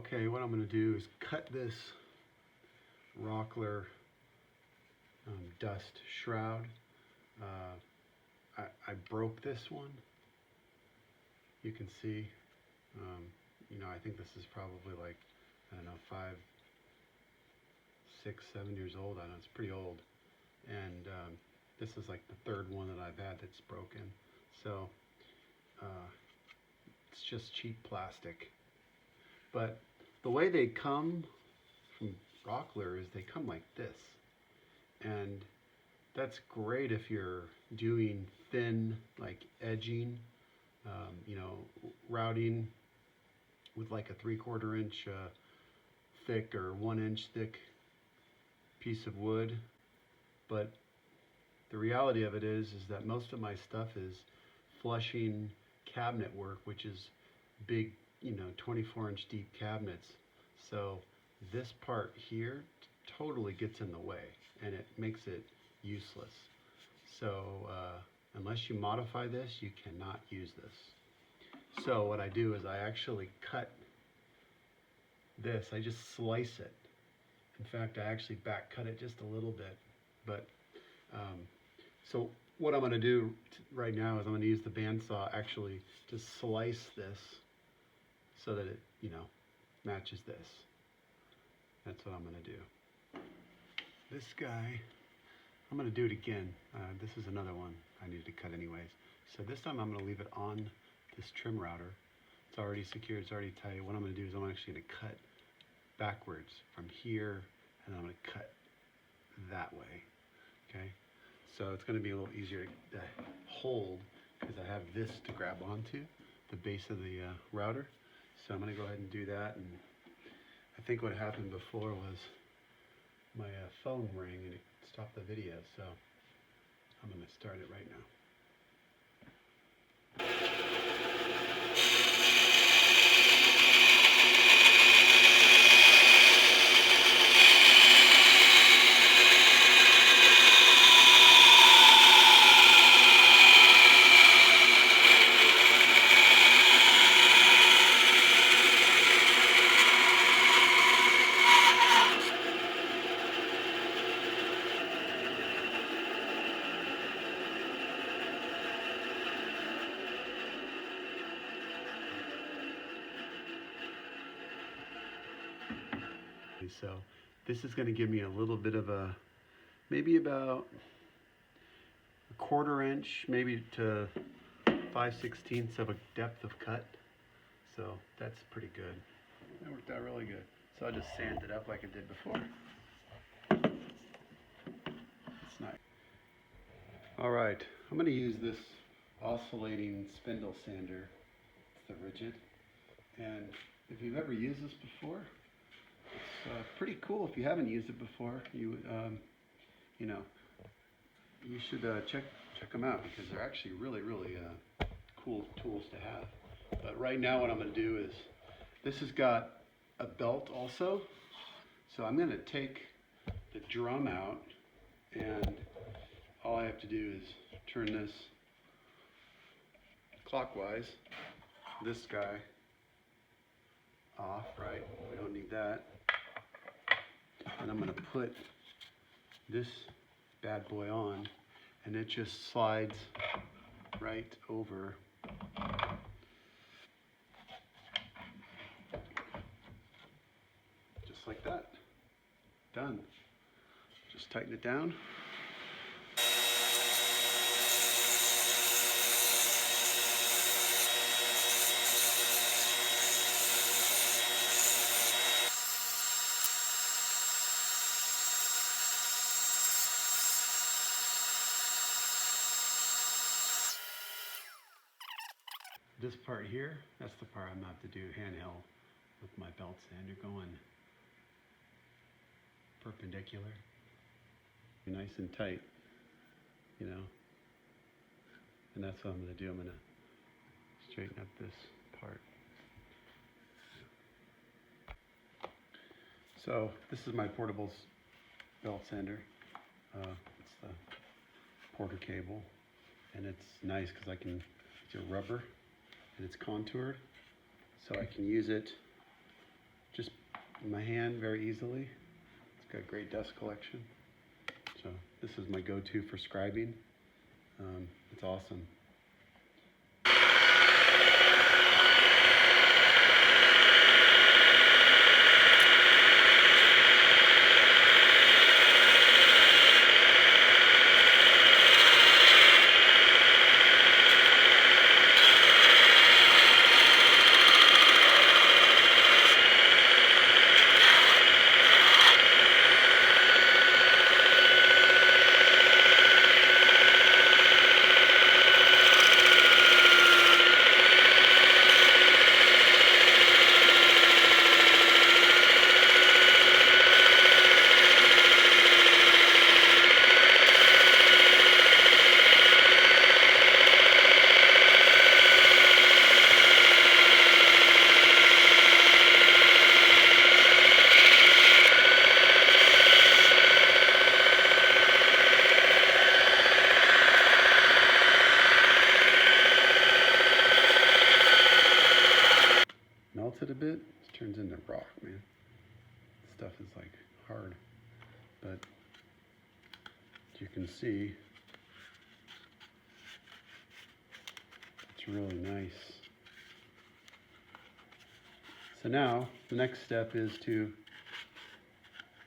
Okay, what I'm going to do is cut this Rockler dust shroud. I broke this one. You can see, I think this is probably like, I don't know, 5, 6, 7 years old. I don't know, it's pretty old. And this is like the third one that I've had that's broken. So it's just cheap plastic. But the way they come from Rockler is they come like this. And that's great if you're doing thin, like edging, routing with like a 3/4 inch thick or 1 inch thick piece of wood. But the reality of it is that most of my stuff is flushing cabinet work, which is big, 24-inch deep cabinets. So this part here totally gets in the way and it makes it useless. So unless you modify this, you cannot use this. So what I do is I actually cut this. I just slice it. In fact, I actually back cut it just a little bit. But so what I'm going to do right now is I'm going to use the bandsaw actually to slice this so that it, matches this. That's what I'm going to do. This guy, I'm going to do it again. This is another one I needed to cut anyways. So this time I'm going to leave it on this trim router. It's already secured, it's already tight. What I'm going to do is I'm actually going to cut backwards from here, and I'm going to cut that way. Okay, so it's going to be a little easier to hold because I have this to grab onto, the base of the router. So I'm going to go ahead and do that. And I think what happened before was my phone rang and it stopped the video, so I'm going to start it right now. So this is going to give me a little bit of maybe about 1/4 inch, maybe to 5/16 of a depth of cut. So that's pretty good. That worked out really good. So I just sand it up like I did before. It's nice. All right, I'm going to use this oscillating spindle sander. It's the Rigid. And if you've ever used this before, it's pretty cool. If you haven't used it before, you should check them out because they're actually really cool tools to have. But right now, what I'm going to do is this has got a belt also, so I'm going to take the drum out, and all I have to do is turn this clockwise. This guy off, right? We don't need that. And I'm going to put this bad boy on, and it just slides right over. Just like that. Done. Just tighten it down. This part here, that's the part I'm going to have to do handheld with my belt sander going perpendicular. Be nice and tight, and that's what I'm going to do. I'm going to straighten up this part. So this is my portable belt sander. It's the Porter cable, and it's nice because it's a rubber and it's contoured, so I can use it in my hand very easily. It's got great dust collection. So this is my go-to for scribing. It's awesome. Melted a bit, it turns into rock, man. Stuff is like hard, but as you can see, it's really nice. So now the next step is to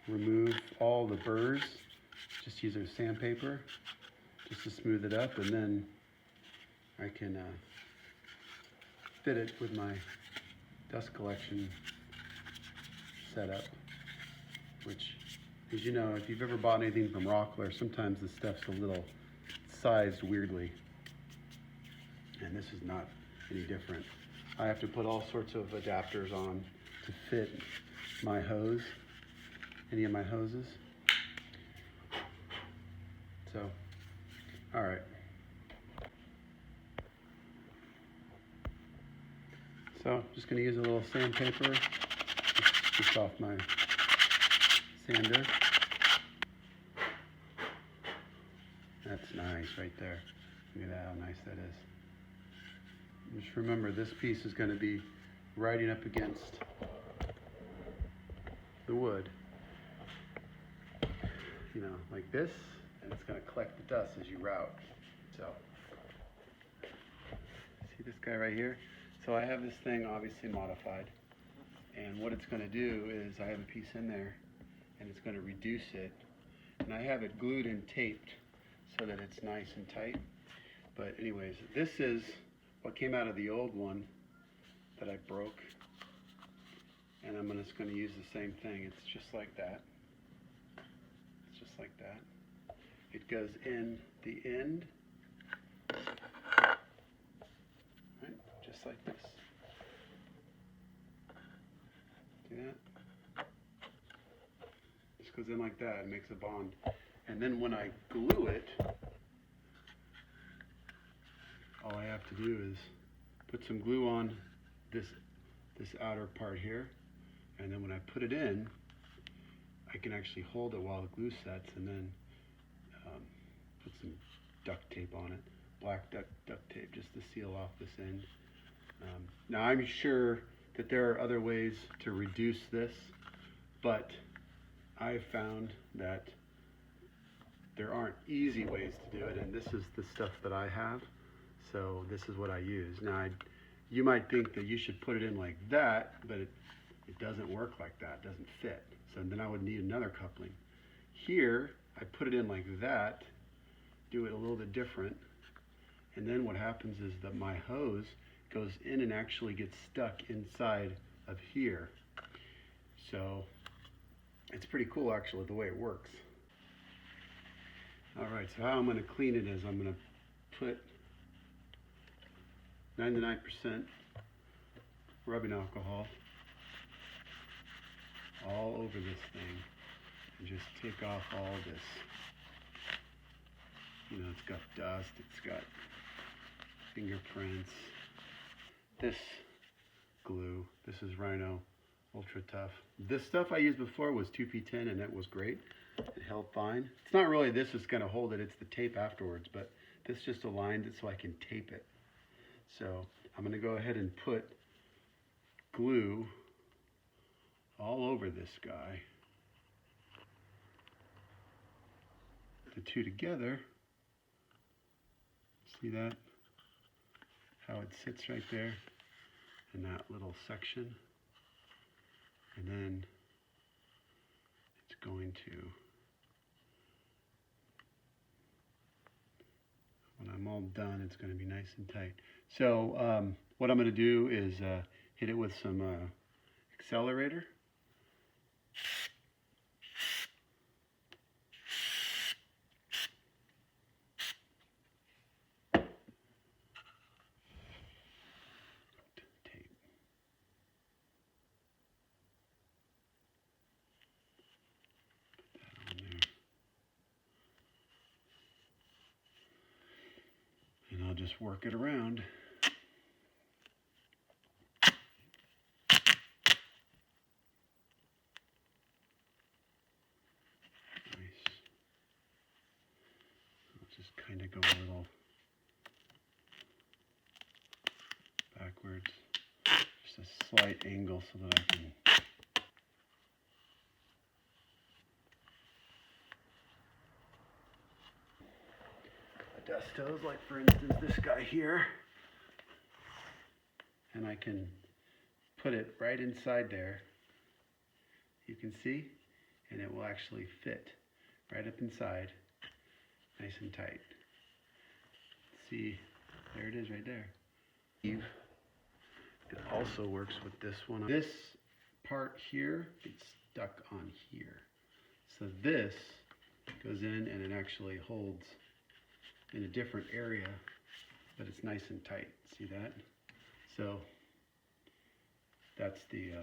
remove all the burrs. Just use a sandpaper just to smooth it up, and then I can fit it with my dust collection setup, which, as you know, if you've ever bought anything from Rockler, sometimes the stuff's a little sized weirdly, and this is not any different. I have to put all sorts of adapters on to fit my hose, any of my hoses. So, all right. So, just going to use a little sandpaper just off my sander. That's nice right there. Look at that, how nice that is. Just remember, this piece is going to be riding up against the wood, you know, like this, and it's going to collect the dust as you route. So, see this guy right here? So I have this thing obviously modified, and what it's going to do is I have a piece in there, and it's going to reduce it, and I have it glued and taped so that it's nice and tight. But anyways, this is what came out of the old one that I broke, and I'm just going to use the same thing. It's just like that. It's just like that. It goes in the end, right? Just like this. See that? Just goes in like that. It makes a bond. And then when I glue it, all I have to do is put some glue on this outer part here, and then when I put it in, I can actually hold it while the glue sets, and then put some duct tape on it, black duct tape, just to seal off this end. Now I'm sure that there are other ways to reduce this, but I've found that there aren't easy ways to do it, and this is the stuff that I have, so this is what I use. Now, you might think that you should put it in like that, but it doesn't work like that, it doesn't fit. So then I would need another coupling. Here, I put it in like that, do it a little bit different, and then what happens is that my hose goes in and actually gets stuck inside of here. So it's pretty cool actually the way it works. Alright, so how I'm going to clean it is I'm going to put 99% rubbing alcohol all over this thing and just take off all this. You know, it's got dust, it's got fingerprints. This glue, this is Rhino Ultra Tough. This stuff I used before was 2P10 and it was great. It held fine. It's not really this that's going to hold it, it's the tape afterwards, but this just aligns it so I can tape it. So I'm going to go ahead and put glue all over this guy. The two together, see that? How it sits right there in that little section. And then it's going to, when I'm all done, it's going to be nice and tight. So what I'm going to do is hit it with some accelerator. And I'll just work it around. Nice. I'll just kind of go a little backwards. Just a slight angle so that I can adjust those, like for instance this guy here. And I can put it right inside there. You can see, and it will actually fit right up inside, nice and tight. See, there it is right there. It also works with this one. This part here, it's stuck on here. So this goes in and it actually holds in a different area, but it's nice and tight. See that? So that's the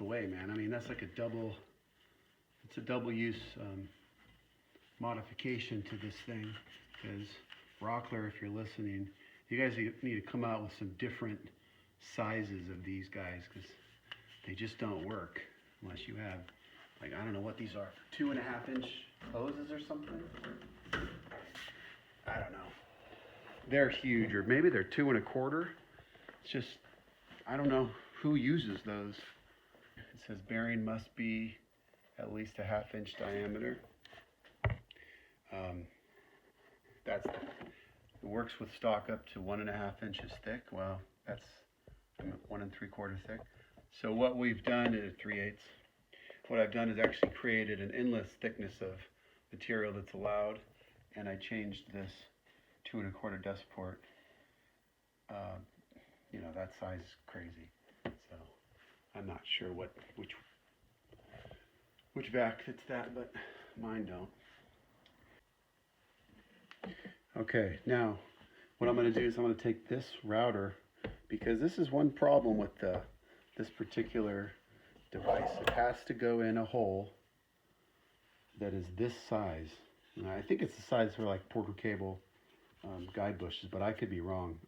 way, man. I mean, that's like it's a double use modification to this thing, because Rockler, if you're listening, you guys need to come out with some different sizes of these guys, because they just don't work unless you have, like, I don't know what these are, 2.5-inch hoses or something. I don't know. They're huge, or maybe they're 2 1/4. It's just, I don't know who uses those. It says bearing must be at least a 1/2-inch diameter. It works with stock up to 1.5 inches thick. Well, that's 1 3/4 thick. So what we've done is 3/8. What I've done is actually created an endless thickness of material that's allowed, and I changed this 2 1/4 dust port. You know, that size is crazy. So I'm not sure which vac fits that, but mine don't. Okay, now what I'm going to do is I'm going to take this router, because this is one problem with this particular device. It has to go in a hole that is this size. And I think it's the size for like Porter cable guide bushes, but I could be wrong.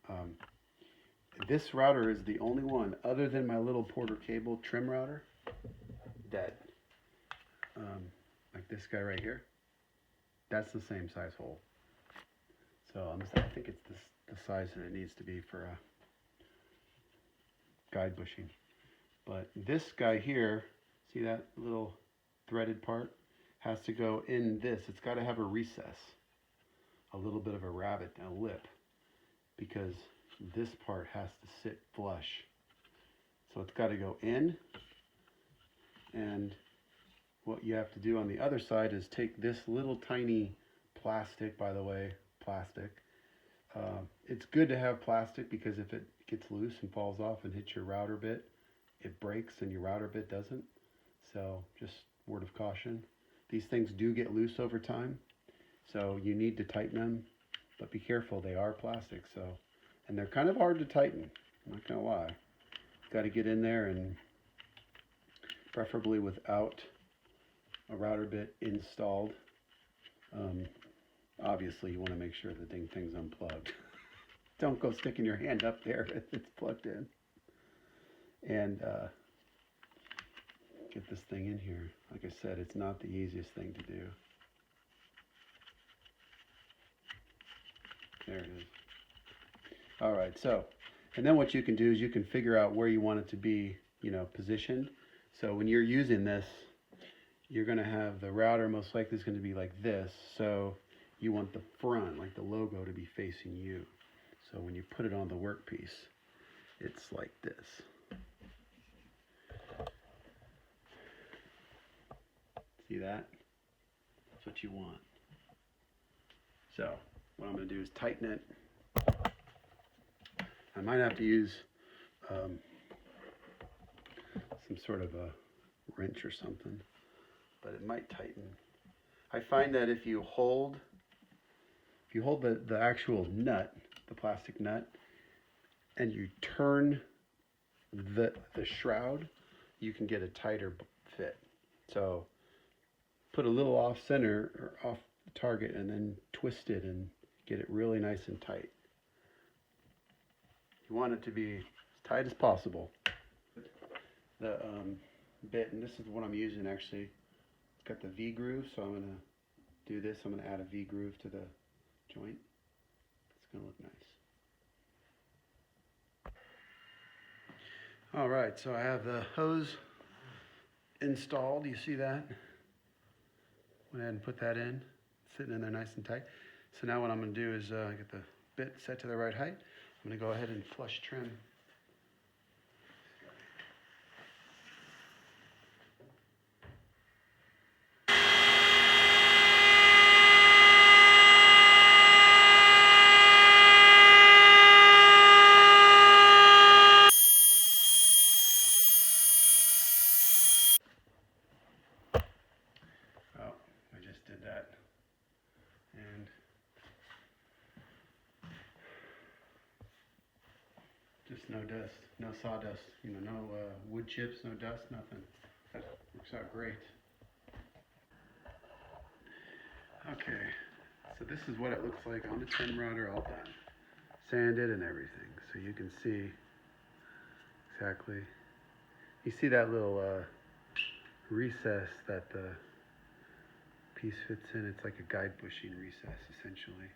This router is the only one, other than my little Porter cable trim router, that like this guy right here, that's the same size hole. So I think it's the size that it needs to be for guide bushing. But this guy here, see that little threaded part, has to go in this. It's got to have a recess, a little bit of a rabbet, a lip, because this part has to sit flush. So it's got to go in, and what you have to do on the other side is take this little tiny plastic, by the way, plastic. It's good to have plastic, because if it gets loose and falls off and hits your router bit, it breaks and your router bit doesn't. So just word of caution. These things do get loose over time, so you need to tighten them, but be careful, they are plastic. So, and they're kind of hard to tighten, I'm not gonna lie. Got to get in there, and preferably without a router bit installed. Obviously you want to make sure the thing's unplugged. Don't go sticking your hand up there if it's plugged in. And get this thing in here. Like I said, it's not the easiest thing to do. There it is. All right, so, and then what you can do is you can figure out where you want it to be, you know, positioned. So when you're using this, you're going to have the router most likely is going to be like this. So you want the front, like the logo, to be facing you. So when you put it on the workpiece, it's like this. See that? That's what you want. So what I'm going to do is tighten it. I might have to use some sort of a wrench or something, but it might tighten. I find that if you hold the actual nut, the plastic nut, and you turn the shroud, you can get a tighter fit. So put a little off center or off the target and then twist it and get it really nice and tight. You want it to be as tight as possible. The bit, and this is what I'm using actually, it's got the V groove, so I'm going to do this. I'm going to add a V groove to the joint. It's going to look nice. All right, so I have the hose installed. You see that? Went ahead and put that in, sitting in there nice and tight. So now what I'm going to do is get the bit set to the right height. I'm going to go ahead and flush trim. Oh, I just did that. And just no dust, no sawdust, no wood chips, no dust, nothing. That works out great. Okay, so this is what it looks like on the trim router, all done. Sanded and everything, so you can see exactly. You see that little recess that the piece fits in. It's like a guide bushing recess, essentially.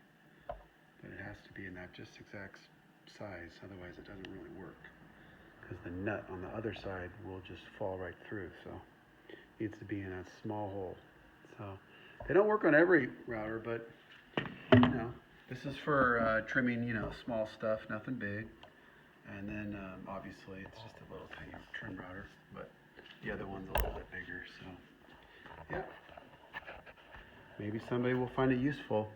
But it has to be in that just exact size, otherwise it doesn't really work. Because the nut on the other side will just fall right through, so it needs to be in a small hole. So they don't work on every router, but this is for trimming, small stuff, nothing big. And then obviously it's just a little tiny trim router, but the other one's a little bit bigger, so yeah. Maybe somebody will find it useful.